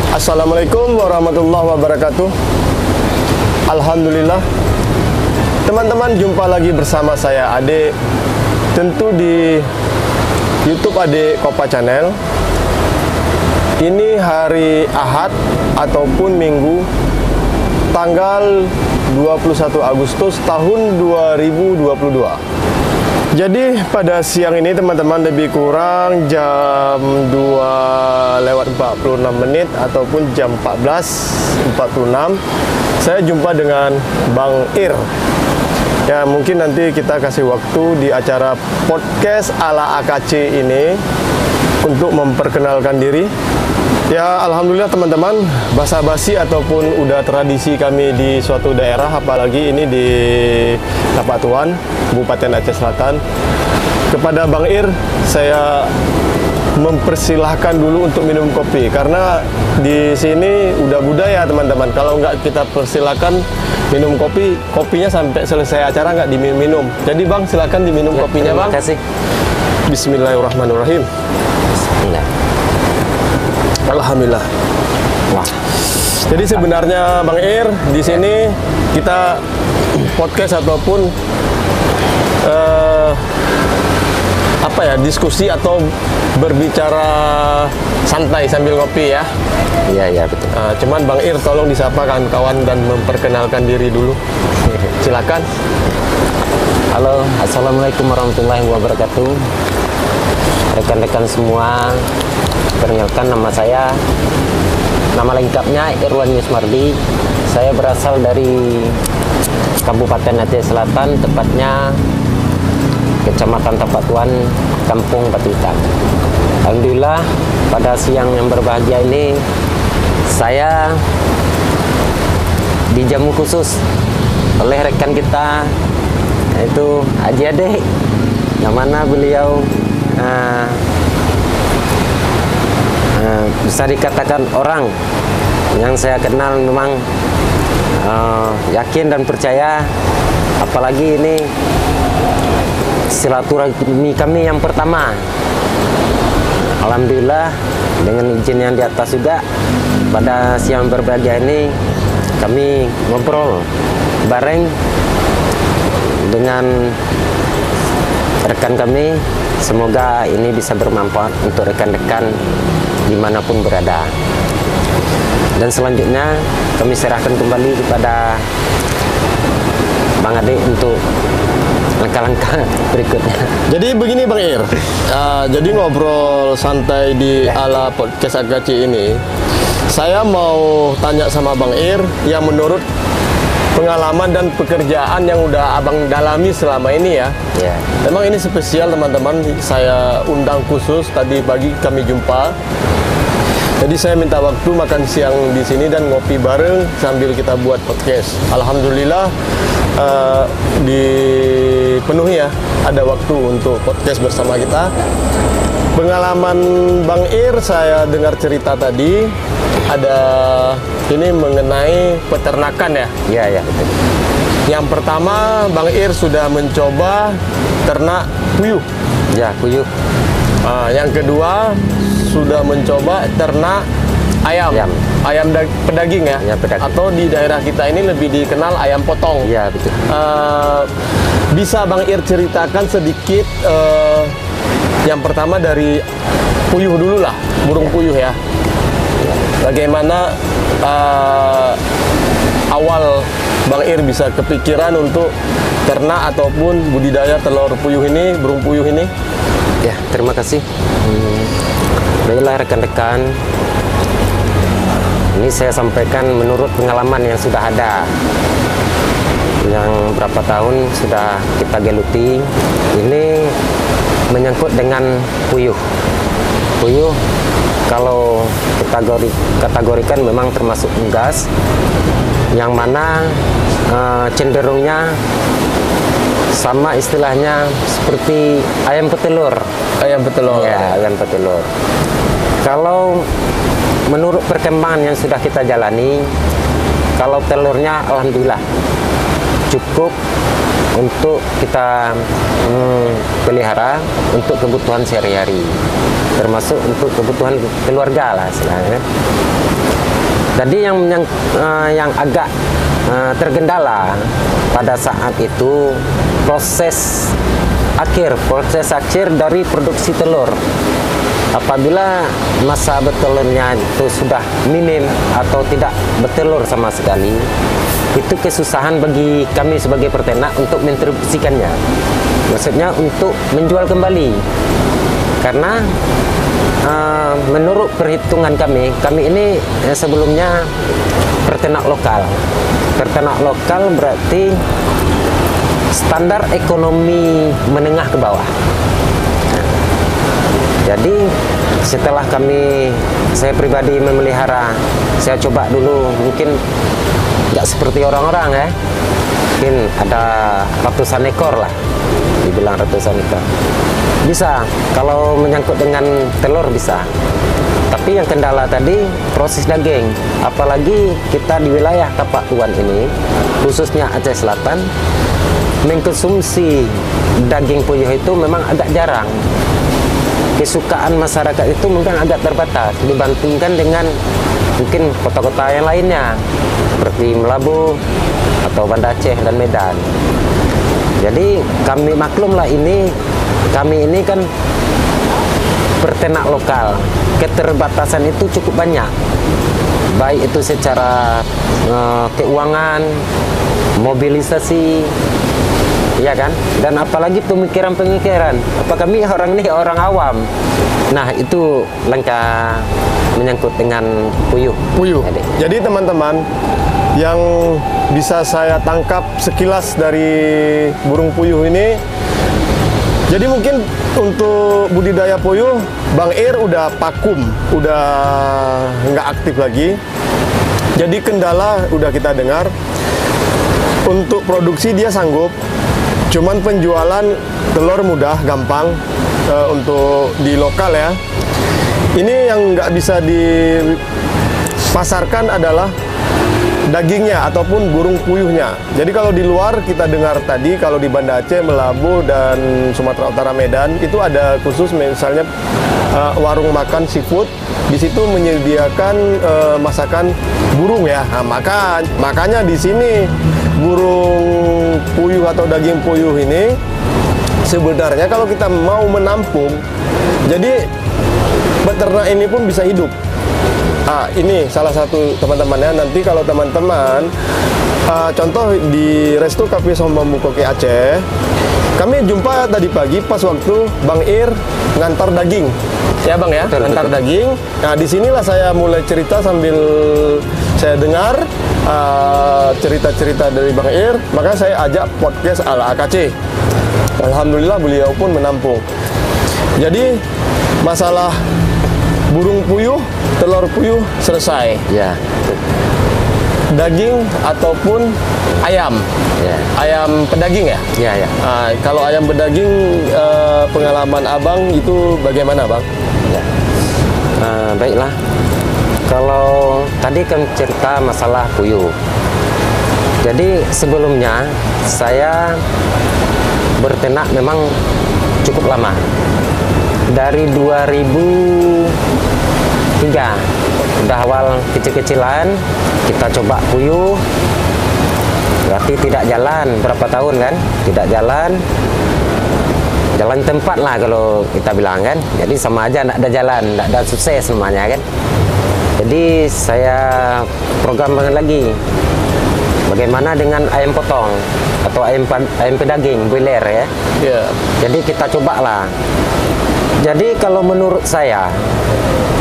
Assalamualaikum warahmatullahi wabarakatuh. Alhamdulillah, teman-teman, jumpa lagi bersama saya Ade. Tentu di YouTube Ade Kopa Channel. Ini hari Ahad ataupun Minggu, tanggal 21 Agustus tahun 2022. Jadi pada siang ini teman-teman, lebih kurang jam 2:46 ataupun jam 14:46, saya jumpa dengan Bang Ir. Ya, mungkin nanti kita kasih waktu di acara podcast ala AKC ini untuk memperkenalkan diri. Ya, alhamdulillah teman-teman, basa-basi ataupun udah tradisi kami di suatu daerah, apalagi ini di Tapatuan, Kabupaten Aceh Selatan. Kepada Bang Ir, saya mempersilahkan dulu untuk minum kopi, karena di sini udah budaya teman-teman. Kalau nggak kita persilahkan minum kopi, kopinya sampai selesai acara nggak diminum. Jadi Bang, silakan diminum kopinya Bang. Terima kasih. Bismillahirrahmanirrahim. Bismillah. Alhamdulillah. Wah. Jadi sebenarnya Bang Ir, di sini kita podcast ataupun diskusi atau berbicara santai sambil ngopi ya. Iya betul. Cuman Bang Ir, tolong disapa kawan-kawan dan memperkenalkan diri dulu. Silakan. Halo, assalamualaikum warahmatullahi wabarakatuh. Rekan-rekan semua, perkenalkan nama saya. Nama lengkapnya Irwan Yusmardi. Saya berasal dari Kabupaten Aceh Selatan, tepatnya Kecamatan Tapatuan, Kampung Batu Hitam. Alhamdulillah, pada siang yang berbahagia ini saya dijamu khusus oleh rekan kita, yaitu Haji Ade, yang mana beliau bisa dikatakan orang yang saya kenal memang yakin dan percaya, apalagi ini silaturahmi kami yang pertama. Alhamdulillah, dengan izin yang di atas juga, pada siang berbahagia ini kami ngobrol bareng dengan rekan kami. Semoga ini bisa bermanfaat untuk rekan-rekan dimanapun berada. Dan selanjutnya kami serahkan kembali kepada Bang Ade untuk langkah-langkah berikutnya. Jadi begini Bang Ir, jadi ngobrol santai di ala podcast AKC ini, saya mau tanya sama Bang Ir yang menurut pengalaman dan pekerjaan yang udah abang dalami selama ini ya. Memang ini spesial teman-teman, saya undang khusus, tadi pagi kami jumpa. Jadi saya minta waktu makan siang di sini dan ngopi bareng sambil kita buat podcast. Alhamdulillah dipenuhi ya, ada waktu untuk podcast bersama kita. Pengalaman Bang Ir, saya dengar cerita tadi ada ini mengenai peternakan ya. Iya betul. Yang pertama Bang Ir sudah mencoba ternak puyuh. Ya, puyuh. Yang kedua sudah mencoba ternak ayam pedaging ya, pedaging. Atau di daerah kita ini lebih dikenal ayam potong. Iya betul. Bisa Bang Ir ceritakan sedikit, yang pertama dari puyuh dulu lah, burung puyuh ya. Bagaimana awal Bang Ir bisa kepikiran untuk ternak ataupun budidaya telur puyuh ini, burung puyuh ini? Ya, terima kasih. Baiklah rekan-rekan, ini saya sampaikan menurut pengalaman yang sudah ada, yang berapa tahun sudah kita geluti. Ini menyangkut dengan puyuh. Puyuh kalau kategorikan memang termasuk unggas, yang mana cenderungnya sama istilahnya seperti ayam petelur. Ayam petelur. Ya, ayam petelur. Kalau menurut perkembangan yang sudah kita jalani, kalau telurnya alhamdulillah cukup untuk kita pelihara untuk kebutuhan sehari-hari, termasuk untuk kebutuhan keluarga lah istilahnya. Tadi yang agak tergendala pada saat itu proses akhir dari produksi telur. Apabila masa bertelurnya itu sudah minim atau tidak bertelur sama sekali, itu kesusahan bagi kami sebagai peternak untuk mendistribusikannya. Maksudnya untuk menjual kembali. Karena menurut perhitungan kami ini sebelumnya peternak lokal. Peternak lokal berarti standar ekonomi menengah ke bawah. Jadi setelah saya pribadi memelihara, saya coba dulu, mungkin nggak seperti orang-orang ya, mungkin ada ratusan ekor lah, dibilang ratusan ekor. Bisa, kalau menyangkut dengan telur bisa. Tapi yang kendala tadi proses daging, apalagi kita di wilayah Tapak Tuan ini, khususnya Aceh Selatan, mengkonsumsi daging puyuh itu memang agak jarang. Kesukaan masyarakat itu mungkin agak terbatas dibandingkan dengan mungkin kota-kota yang lainnya seperti Melabu atau Banda Aceh dan Medan. Jadi kami maklumlah kami ini kan peternak lokal, keterbatasan itu cukup banyak, baik itu secara keuangan, mobilisasi, ya kan, dan apalagi pemikiran. Apa kami orang ini orang awam. Nah, itu langkah menyangkut dengan puyuh. Jadi teman-teman, yang bisa saya tangkap sekilas dari burung puyuh ini, jadi mungkin untuk budidaya puyuh Bang Ir udah vakum, udah nggak aktif lagi. Jadi kendala udah kita dengar. Untuk produksi dia sanggup, cuman penjualan telur mudah, gampang untuk di lokal ya. Ini yang nggak bisa dipasarkan adalah dagingnya ataupun burung puyuhnya. Jadi kalau di luar kita dengar tadi, kalau di Banda Aceh, Melabu, dan Sumatera Utara, Medan, itu ada khusus misalnya warung makan seafood. Di situ menyediakan masakan burung ya. Nah, makanya di sini burung puyuh atau daging puyuh ini sebenarnya kalau kita mau menampung, jadi peternak ini pun bisa hidup. Ini salah satu teman-temannya. Nanti kalau teman-teman contoh di Resto Cafe Sombambu Koke Aceh, kami jumpa tadi pagi pas waktu Bang Ir ngantar daging. Ya Bang ya, ngantar daging. Nah, disinilah saya mulai cerita sambil saya dengar cerita-cerita dari Bang Ir, maka saya ajak podcast ala AKC. Alhamdulillah beliau pun menampung. Jadi masalah burung puyuh, telur puyuh selesai. Ya. Daging ataupun ayam. Ya. Ayam pedaging ya? Ya, ya. Kalau ayam pedaging, pengalaman Abang itu bagaimana Bang? Ya. Baiklah. Kalau tadi kan cerita masalah puyuh. Jadi sebelumnya saya berternak memang cukup lama. Dari 2003, udah awal kecil-kecilan, kita coba puyuh, berarti tidak jalan, berapa tahun kan? Tidak jalan tempat lah kalau kita bilang kan. Jadi sama aja tidak ada jalan, tidak ada sukses namanya kan. Jadi saya programkan lagi, bagaimana dengan ayam potong atau ayam pedaging, broiler ya. Yeah. Jadi kita cobalah. Jadi kalau menurut saya,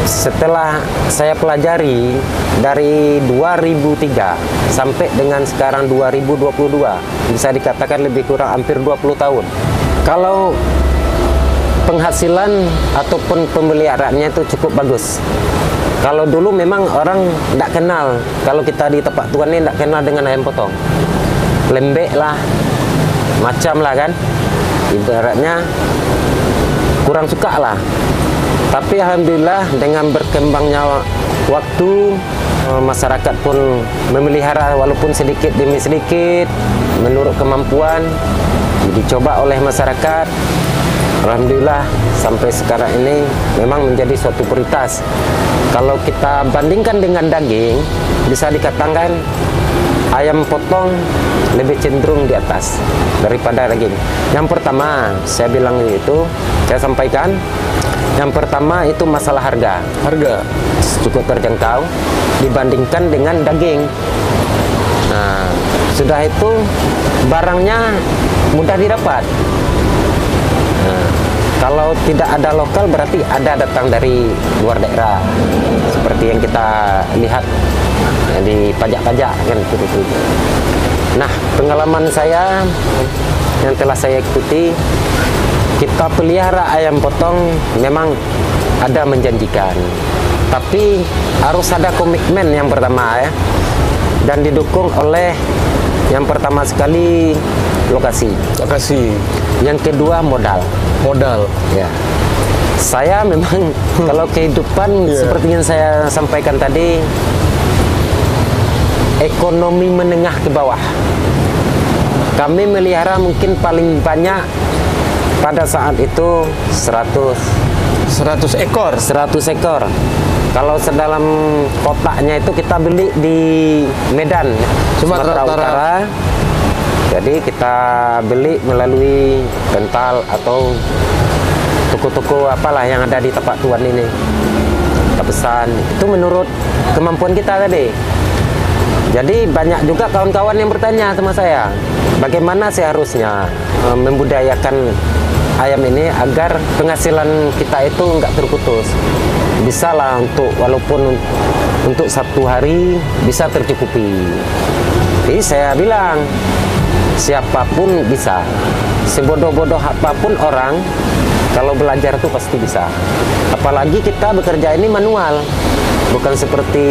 setelah saya pelajari dari 2003 sampai dengan sekarang 2022, bisa dikatakan lebih kurang hampir 20 tahun. Kalau penghasilan ataupun pemeliharaannya itu cukup bagus. Kalau dulu memang orang tidak kenal, kalau kita di Tapak Tuan ini tidak kenal dengan ayam potong. Lembek lah, macam lah kan, ibaratnya kurang suka lah. Tapi alhamdulillah dengan berkembangnya waktu, masyarakat pun memelihara walaupun sedikit demi sedikit menurut kemampuan, dicoba oleh masyarakat. Alhamdulillah sampai sekarang ini memang menjadi suatu prioritas. Kalau kita bandingkan dengan daging, bisa dikatakan ayam potong lebih cenderung di atas daripada daging. Yang pertama, saya bilang itu, saya sampaikan, yang pertama itu masalah harga. Harga Cukup terjangkau dibandingkan dengan daging. Nah, sudah itu barangnya mudah didapat. Nah, kalau tidak ada lokal berarti ada datang dari luar daerah, seperti yang kita lihat di pajak-pajak kan gitu. Nah, pengalaman saya yang telah saya ikuti, kita pelihara ayam potong memang ada menjanjikan, tapi harus ada komitmen yang pertama ya, dan didukung oleh yang pertama sekali lokasi, yang kedua modal. Modal. Ya, saya memang kalau kehidupan seperti yang saya sampaikan tadi, ekonomi menengah ke bawah. Kami melihara mungkin paling banyak pada saat itu 100 ekor. 100 ekor. Kalau sedalam kotaknya itu kita beli di Medan, Sumatera Utara. Jadi kita beli melalui rental atau toko-toko apalah yang ada di tempat tuan ini. Kita pesan. Itu menurut kemampuan kita tadi. Jadi banyak juga kawan-kawan yang bertanya sama saya, bagaimana seharusnya membudayakan ayam ini agar penghasilan kita itu nggak terputus. Bisa lah walaupun untuk 1 hari bisa tercukupi. Jadi saya bilang, siapapun bisa, sebodoh-bodoh apapun orang, kalau belajar itu pasti bisa. Apalagi kita bekerja ini manual, bukan seperti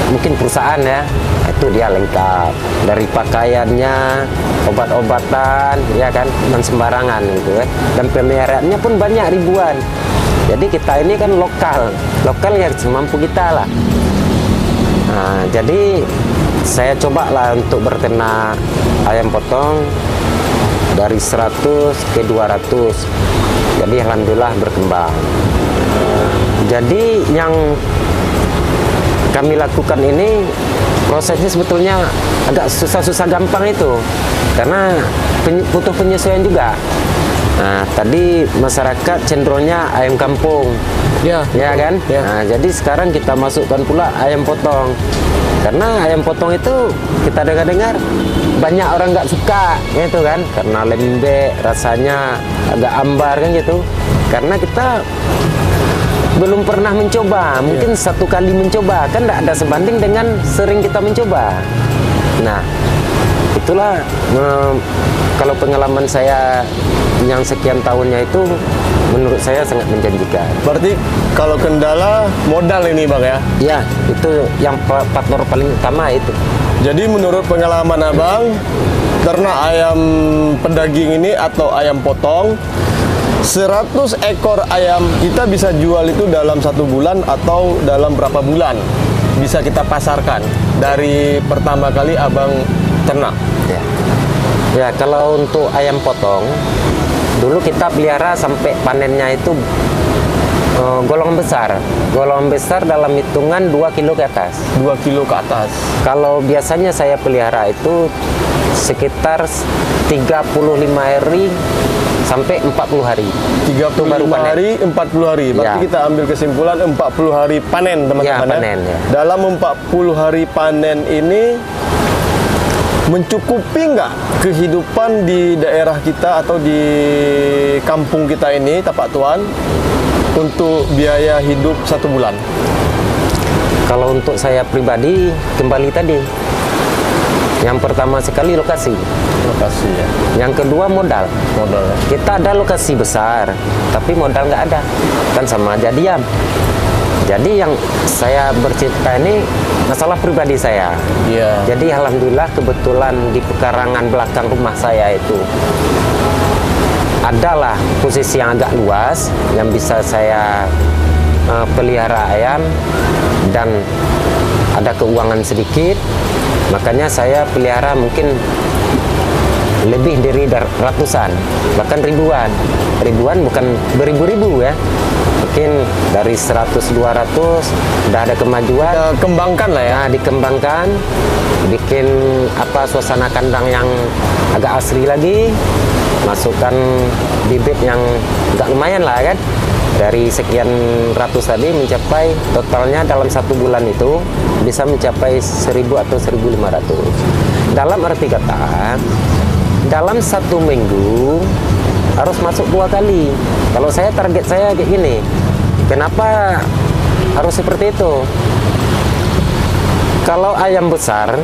mungkin perusahaan ya, itu dia lengkap dari pakaiannya, obat-obatan, ya kan, dan sembarangan gitu ya. Dan pemeliharaannya pun banyak ribuan. Jadi kita ini kan lokal ya semampu kita lah. Nah, jadi saya cobalah untuk berternak ayam potong dari 100 ke 200. Jadi alhamdulillah berkembang. Jadi yang kami lakukan ini prosesnya sebetulnya agak susah-susah gampang itu, karena butuh penyesuaian juga. Nah, tadi masyarakat cenderungnya ayam kampung, ya kan? Ya. Nah, jadi sekarang kita masukkan pula ayam potong, karena ayam potong itu kita dengar-dengar banyak orang nggak suka, gitu kan? Karena lembek, rasanya agak ambar kan gitu. Karena kita belum pernah mencoba, mungkin satu kali mencoba, kan tidak ada sebanding dengan sering kita mencoba. Nah, itulah kalau pengalaman saya yang sekian tahunnya itu menurut saya sangat menjanjikan. Berarti kalau kendala modal ini Bang ya? Ya, itu yang faktor paling utama itu. Jadi menurut pengalaman Abang, ternak ayam pedaging ini atau ayam potong, 100 ekor ayam kita bisa jual itu dalam 1 bulan atau dalam berapa bulan bisa kita pasarkan dari pertama kali Abang ternak? Ya, kalau untuk ayam potong, dulu kita pelihara sampai panennya itu golongan besar. Golongan besar dalam hitungan 2 kilo ke atas. 2 kilo ke atas. Kalau biasanya saya pelihara itu sekitar 35 hari sampai 40 hari. 35 baru panen. hari, 40 hari. Berarti Ya. kita ambil kesimpulan 40 hari panen, teman-teman. Ya, panen, ya. Dalam 40 hari panen ini mencukupi nggak kehidupan di daerah kita atau di kampung kita ini, Tapak Tuan, untuk biaya hidup 1 bulan? Kalau untuk saya pribadi, kembali tadi, yang pertama sekali lokasi, ya. yang kedua modal. Modal. Kita ada lokasi besar, tapi modal nggak ada, kan sama aja diam. Jadi yang saya bercerita ini masalah pribadi saya. Iya. Jadi alhamdulillah kebetulan di pekarangan belakang rumah saya itu adalah posisi yang agak luas yang bisa saya pelihara ayam, dan ada keuangan sedikit, makanya saya pelihara mungkin lebih dari ratusan, bahkan ribuan bukan beribu-ribu ya. Mungkin dari 100-200 udah ada kemajuan. Kita kembangkan lah ya. Nah, dikembangkan, bikin suasana kandang yang agak asri lagi, masukkan bibit yang agak lumayan lah kan. Dari sekian ratus tadi mencapai totalnya dalam 1 bulan itu bisa mencapai 1.000 atau 1.500. Dalam arti kata, dalam 1 minggu harus masuk 2 kali. Kalau target saya kayak gini. Kenapa harus seperti itu? Kalau ayam besar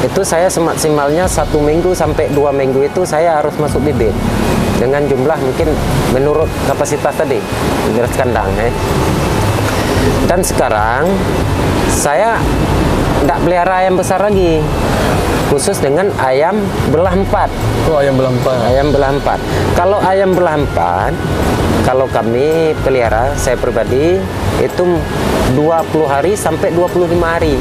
itu saya semaksimalnya 1 minggu sampai 2 minggu itu saya harus masuk bibit dengan jumlah mungkin menurut kapasitas tadi beras kandang ya. Dan sekarang saya tidak pelihara ayam besar lagi, khusus dengan ayam belah 4. Oh, ayam belah 4. Ayam belah 4. Kalau ayam belah 4, kalau kami pelihara, saya pribadi itu 20 hari sampai 25 hari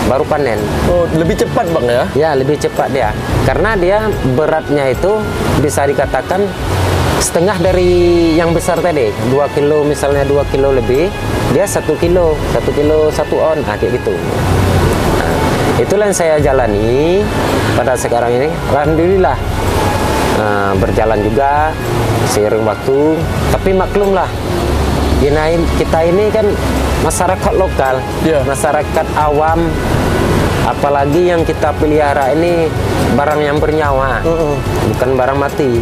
baru panen. Oh, lebih cepat Bang ya? Ya, lebih cepat dia. Karena dia beratnya itu bisa dikatakan setengah dari yang besar tadi. 2 kilo misalnya, 2 kilo lebih, dia 1 kilo 1 on, kayak gitu. Nah, itulah yang saya jalani pada sekarang ini. Alhamdulillah berjalan juga seiring waktu. Tapi maklumlah, kita ini kan masyarakat lokal, masyarakat awam, apalagi yang kita pelihara ini barang yang bernyawa, bukan barang mati.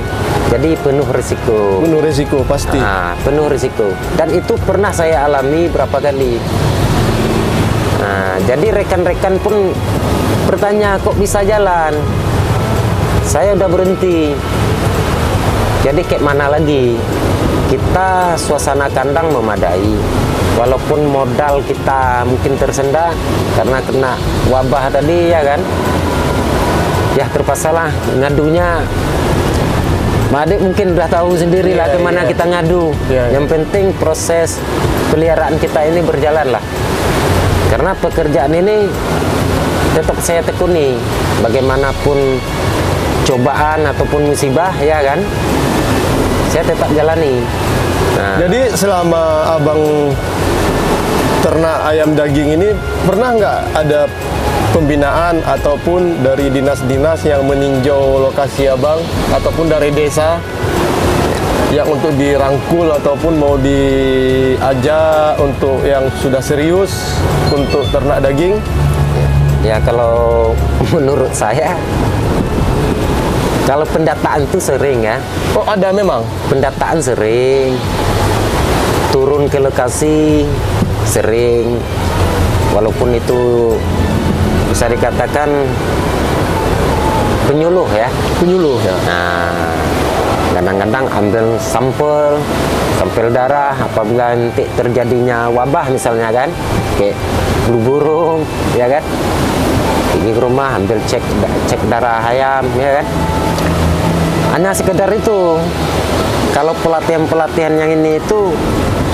Jadi penuh risiko. Penuh risiko pasti. Penuh risiko. Dan itu pernah saya alami berapa kali. Jadi rekan-rekan pun bertanya, kok bisa jalan? Saya udah berhenti. Jadi kayak mana lagi? Kita suasana kandang memadai, walaupun modal kita mungkin tersendat karena kena wabah tadi ya kan. Ya terpaksalah ngadunya. Mbak Adik mungkin udah tahu sendiri lah kemana kita ngadu. Yang penting proses peliharaan kita ini berjalan lah. Karena pekerjaan ini tetap saya tekuni, bagaimanapun cobaan ataupun musibah ya kan, saya tetap jalani. Jadi selama Abang ternak ayam daging ini, pernah nggak ada pembinaan ataupun dari dinas-dinas yang meninjau lokasi Abang ataupun dari desa yang untuk dirangkul ataupun mau diajak untuk yang sudah serius untuk ternak daging? Ya kalau menurut saya, kalau pendataan itu sering ya. Oh, ada memang? Pendataan sering, turun ke lokasi sering, walaupun itu bisa dikatakan penyuluh ya. Penyuluh ya. Nah, kadang-kadang ambil sampel darah apabila nanti terjadinya wabah misalnya kan, kayak flu burung ya kan, pergi ke rumah ambil cek darah ayam ya kan. Hanya sekedar itu. Kalau pelatihan yang ini itu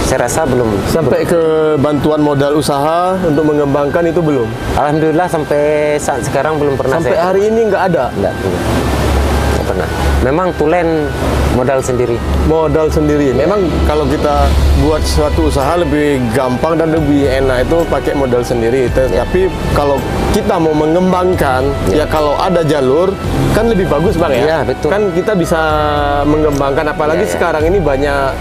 saya rasa belum. Sampai ke bantuan modal usaha untuk mengembangkan itu belum? Alhamdulillah sampai saat sekarang belum pernah. Sampai hari ini nggak ada? Nggak pernah. Memang tulen modal sendiri. Modal sendiri. Memang kalau kita buat suatu usaha lebih gampang dan lebih enak itu pakai modal sendiri. Tapi kalau kita mau mengembangkan, ya kalau ada jalur kan lebih bagus Bang ya. Iya, betul. Kan kita bisa mengembangkan, apalagi sekarang ini banyak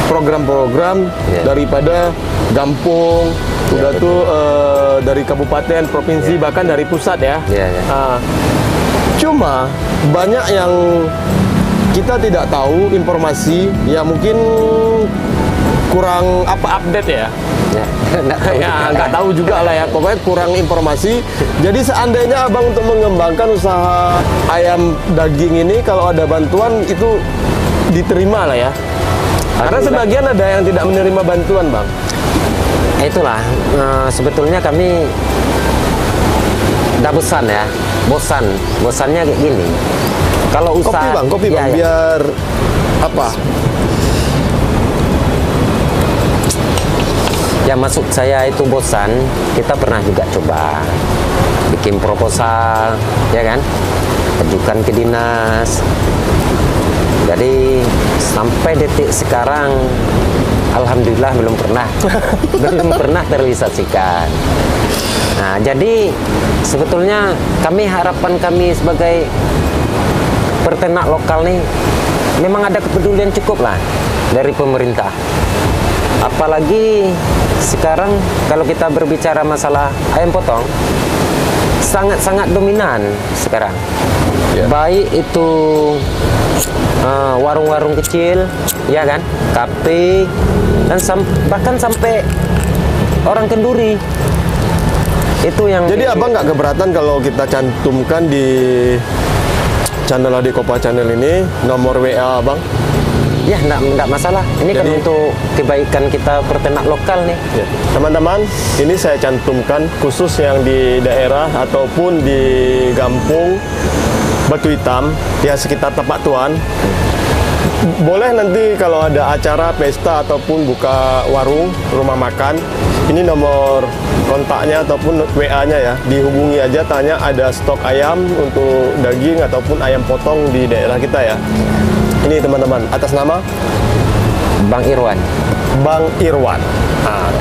program-program daripada Gampung, udah tuh dari kabupaten, provinsi, bahkan dari pusat ya. Cuma banyak yang kita tidak tahu informasi, ya mungkin kurang update ya. Nggak tahu juga lah ya, pokoknya kurang informasi. Jadi seandainya Abang untuk mengembangkan usaha ayam daging ini, kalau ada bantuan itu diterima lah ya. Karena sebagian ada yang tidak menerima bantuan Bang. Itulah sebetulnya kami udah bosan ya, bosannya kayak gini. Kalau usaha kopi bang, biar apa? Ya maksud saya itu bosan. Kita pernah juga coba bikin proposal, ya kan, ajukan ke dinas. Jadi sampai detik sekarang Alhamdulillah belum pernah. Belum pernah terrealisasikan. Nah, jadi sebetulnya harapan kami sebagai peternak lokal nih memang ada kepedulian cukup lah dari pemerintah. Apalagi sekarang kalau kita berbicara masalah ayam potong, sangat-sangat dominan sekarang. Baik itu warung-warung kecil, ya kan, kafe, dan bahkan sampai orang kenduri. Itu yang. Jadi abang nggak keberatan kalau kita cantumkan di channel Adi Kopa Channel ini nomor WA abang? Ya, enggak masalah. Ini kan untuk kebaikan kita peternak lokal nih. Ya. Teman-teman, ini saya cantumkan khusus yang di daerah ataupun di Gampung Batu Hitam, ya sekitar Tepak Tuan. Boleh nanti kalau ada acara pesta ataupun buka warung, rumah makan, ini nomor kontaknya ataupun WA-nya ya, dihubungi aja, tanya ada stok ayam untuk daging ataupun ayam potong di daerah kita ya. Ini teman-teman, atas nama Bang Irwan. Bang Irwan. Nah,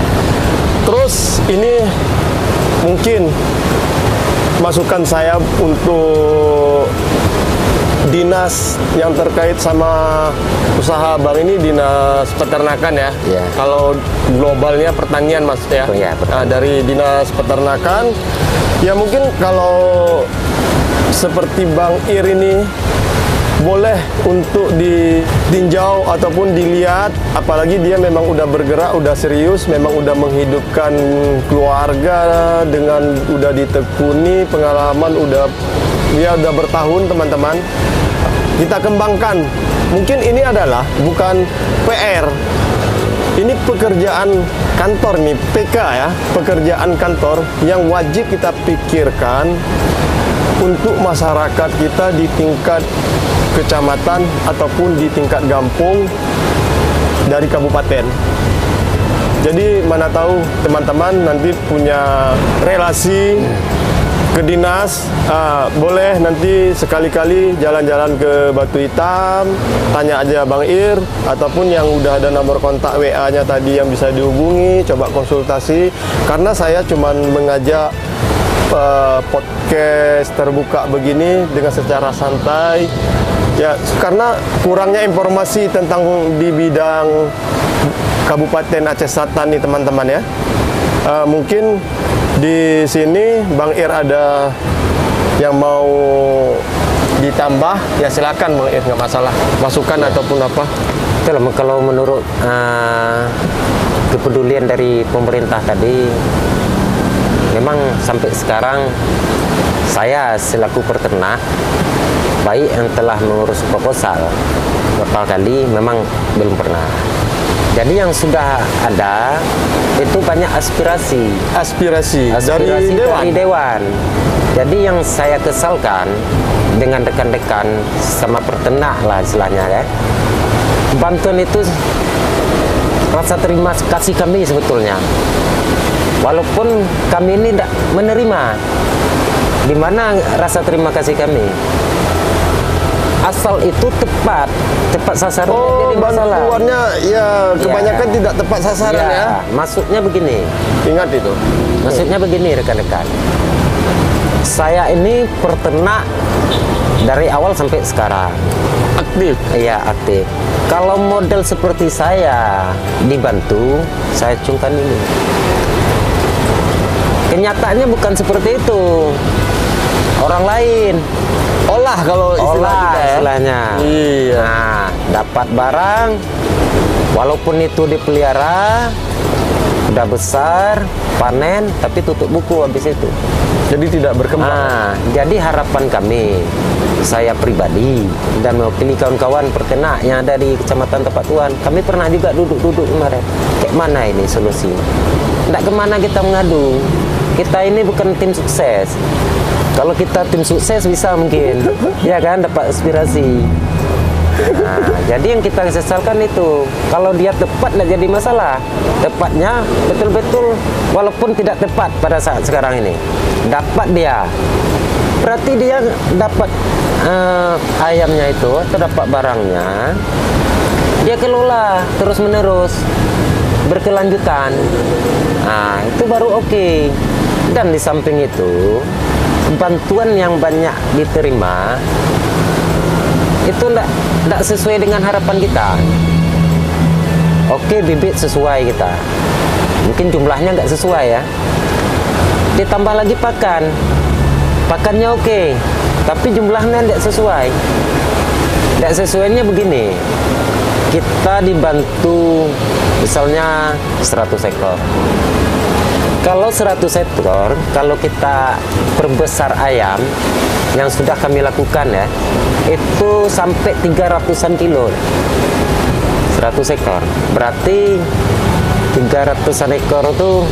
terus ini mungkin masukan saya untuk dinas yang terkait sama usaha bang ini, dinas peternakan ya. Ya. Kalau globalnya pertanian mas ya. Oh, ya, Nah, dari dinas peternakan ya mungkin kalau seperti Bang Ir ini boleh untuk ditinjau ataupun dilihat, apalagi dia memang udah bergerak, udah serius, memang udah menghidupkan keluarga dengan udah ditekuni, pengalaman udah bertahun teman-teman. Kita kembangkan. Mungkin ini adalah bukan PR. Ini pekerjaan kantor nih, PK ya, pekerjaan kantor yang wajib kita pikirkan untuk masyarakat kita di tingkat kecamatan ataupun di tingkat kampung dari kabupaten. Jadi mana tahu teman-teman nanti punya relasi ke dinas, boleh nanti sekali-kali jalan-jalan ke Batu Hitam, tanya aja Bang Ir, ataupun yang udah ada nomor kontak WA-nya tadi yang bisa dihubungi, coba konsultasi. Karena saya cuman mengajak podcast terbuka begini dengan secara santai ya, karena kurangnya informasi tentang di bidang Kabupaten Aceh Selatan nih teman-teman ya. Mungkin di sini Bang Ir ada yang mau ditambah ya, silakan Bang Ir, nggak masalah, masukan ataupun apa. Betul, kalau menurut kepedulian dari pemerintah tadi, memang sampai sekarang saya selaku peternak, baik yang telah mengurus proposal beberapa kali, memang belum pernah. Jadi yang sudah ada itu banyak aspirasi dari dewan. Jadi yang saya kesalkan dengan rekan-rekan sama peternak lah istilahnya ya, bantuan itu rasa terima kasih kami sebetulnya, walaupun kami ini tidak menerima. Di mana rasa terima kasih kami? Asal itu tepat sasaran. Oh, jadi masalah. Bantuannya ya kebanyakan tidak tepat sasaran ya. Maksudnya begini. Ingat itu. Maksudnya begini rekan-rekan. Saya ini peternak dari awal sampai sekarang. Aktif. Iya, aktif. Kalau model seperti saya dibantu, saya cungkan ini. Kenyataannya bukan seperti itu. Orang lain Olah kalau istilah kita ya. Istilahnya. Iya. Nah, dapat barang, walaupun itu dipelihara, udah besar, panen, tapi tutup buku habis itu. Jadi tidak berkembang. Nah, jadi harapan kami, saya pribadi dan mewakili kawan-kawan peternak yang ada di Kecamatan Tepak Tuan, kami pernah juga duduk-duduk kemarin. Kayak mana ini solusi? Tidak kemana kita mengadu. Kita ini bukan tim sukses. Kalau kita tim sukses bisa mungkin, ya kan, dapat aspirasi. Nah, jadi yang kita sesalkan itu, kalau dia tepat tidak jadi masalah. Tepatnya betul-betul, walaupun tidak tepat pada saat sekarang ini, dapat dia. Berarti dia dapat ayamnya itu atau dapat barangnya dia kelola terus menerus berkelanjutan. Nah, itu baru oke. Dan di samping itu, bantuan yang banyak diterima itu enggak sesuai dengan harapan kita. Oke, bibit sesuai kita, mungkin jumlahnya nggak sesuai ya. Ditambah lagi pakannya oke, tapi jumlahnya nggak sesuai. Nggak sesuainya begini, kita dibantu misalnya 100 ekor. Kalau 100 ekor, kalau kita perbesar ayam yang sudah kami lakukan ya, itu sampai 300-an kilo. 100 ekor. Berarti 300-an ekor itu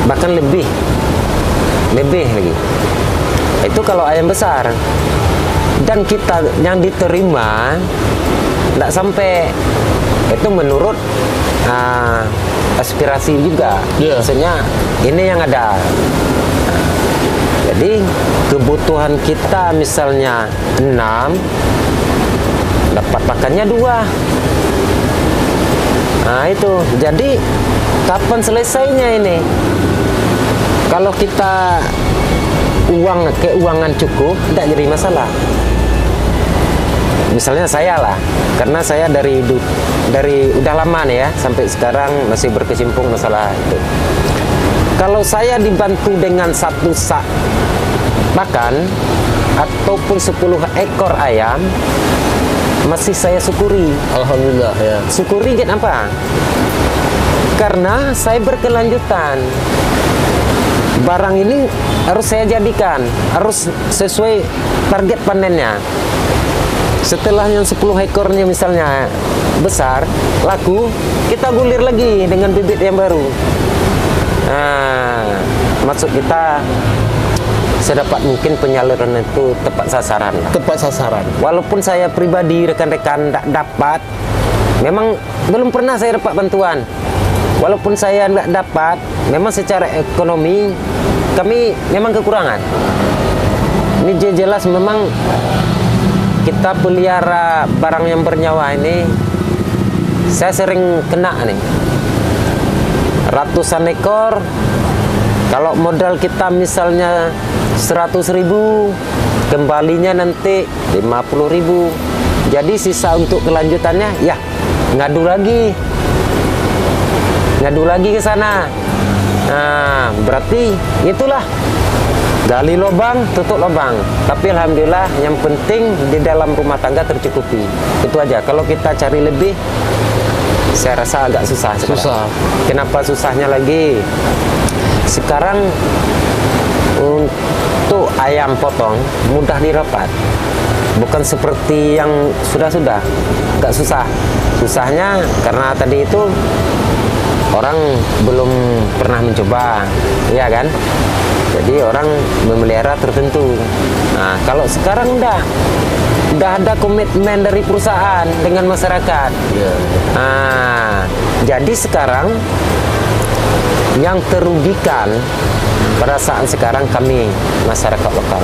bahkan lebih lagi. Itu kalau ayam besar. Dan kita yang diterima tidak sampai, itu menurut aspirasi juga. Maksudnya ini yang ada. Jadi kebutuhan kita misalnya 6, dapat pakannya 2. Nah itu, jadi kapan selesainya ini? Kalau kita keuangan cukup, tidak jadi masalah. Misalnya saya lah, karena saya dari udah lama nih ya, sampai sekarang masih berkecimpung masalah itu. Kalau saya dibantu dengan 1 sak pakan ataupun 10 ekor ayam, masih saya syukuri. Alhamdulillah ya. Syukuri kenapa? Karena saya berkelanjutan. Barang ini harus saya jadikan, harus sesuai target panennya. Setelah yang 10 ekornya misalnya besar, laku, kita gulir lagi dengan bibit yang baru. Nah, maksud kita sedapat mungkin penyaluran itu tepat sasaran lah. Tepat sasaran. Walaupun saya pribadi, rekan-rekan tidak dapat, memang belum pernah saya dapat bantuan. Walaupun saya tidak dapat, memang secara ekonomi kami memang kekurangan. Ini jelas memang kita pelihara barang yang bernyawa ini, saya sering kena nih. Ratusan ekor, kalau modal kita misalnya 100.000, kembalinya nanti 50.000. Jadi sisa untuk kelanjutannya ya ngadu lagi ke sana. Nah, berarti itulah, gali lubang, tutup lubang. Tapi alhamdulillah yang penting di dalam rumah tangga tercukupi. Itu aja. Kalau kita cari lebih, saya rasa agak susah sekarang. Susah. Kenapa susahnya lagi? Sekarang untuk ayam potong mudah didapat. Bukan seperti yang sudah-sudah. Agak susah. Susahnya karena tadi itu orang belum pernah mencoba, ya kan? Jadi orang memelihara tertentu. Nah, kalau sekarang udah ada komitmen dari perusahaan dengan masyarakat. Nah, jadi sekarang yang terugikan pada saat sekarang kami masyarakat lokal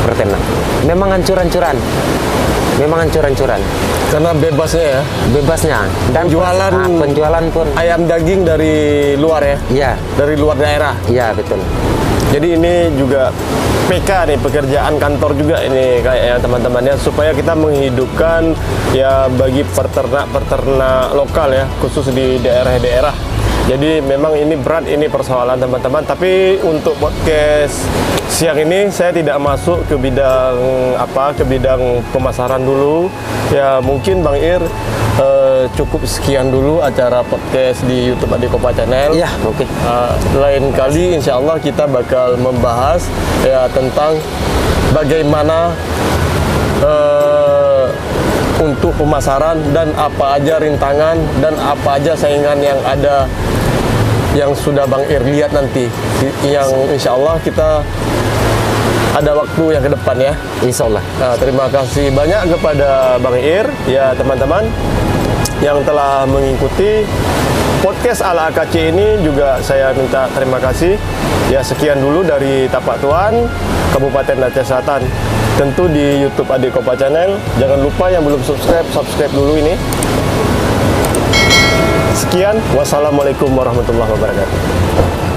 peternak. Memang hancur-hancuran. Karena bebasnya ya. Bebasnya. Dan penjualan pun ayam daging dari luar ya. Iya. Dari luar daerah. Iya, betul. Jadi ini juga PK nih, pekerjaan kantor juga ini kayak teman-temannya, supaya kita menghidupkan ya bagi peternak lokal ya, khusus di daerah-daerah. Jadi memang ini berat, ini persoalan teman-teman. Tapi untuk podcast siang ini saya tidak masuk ke bidang ke bidang pemasaran dulu. Ya mungkin Bang Ir cukup sekian dulu acara podcast di YouTube Ade Kopa Channel. Iya, oke. Lain kali insya Allah kita bakal membahas ya tentang bagaimana untuk pemasaran dan apa aja rintangan dan apa aja saingan yang ada, yang sudah Bang Ir lihat nanti, yang insya Allah kita ada waktu yang ke depan ya. Insya Allah. Nah, terima kasih banyak kepada Bang Ir ya teman-teman yang telah mengikuti podcast ala AKC ini juga saya minta terima kasih. Ya, sekian dulu dari Tapak Tuan, Kabupaten Aceh Selatan. Tentu di YouTube Adik Kopa Channel. Jangan lupa yang belum subscribe dulu ini. Sekian, wassalamualaikum warahmatullahi wabarakatuh.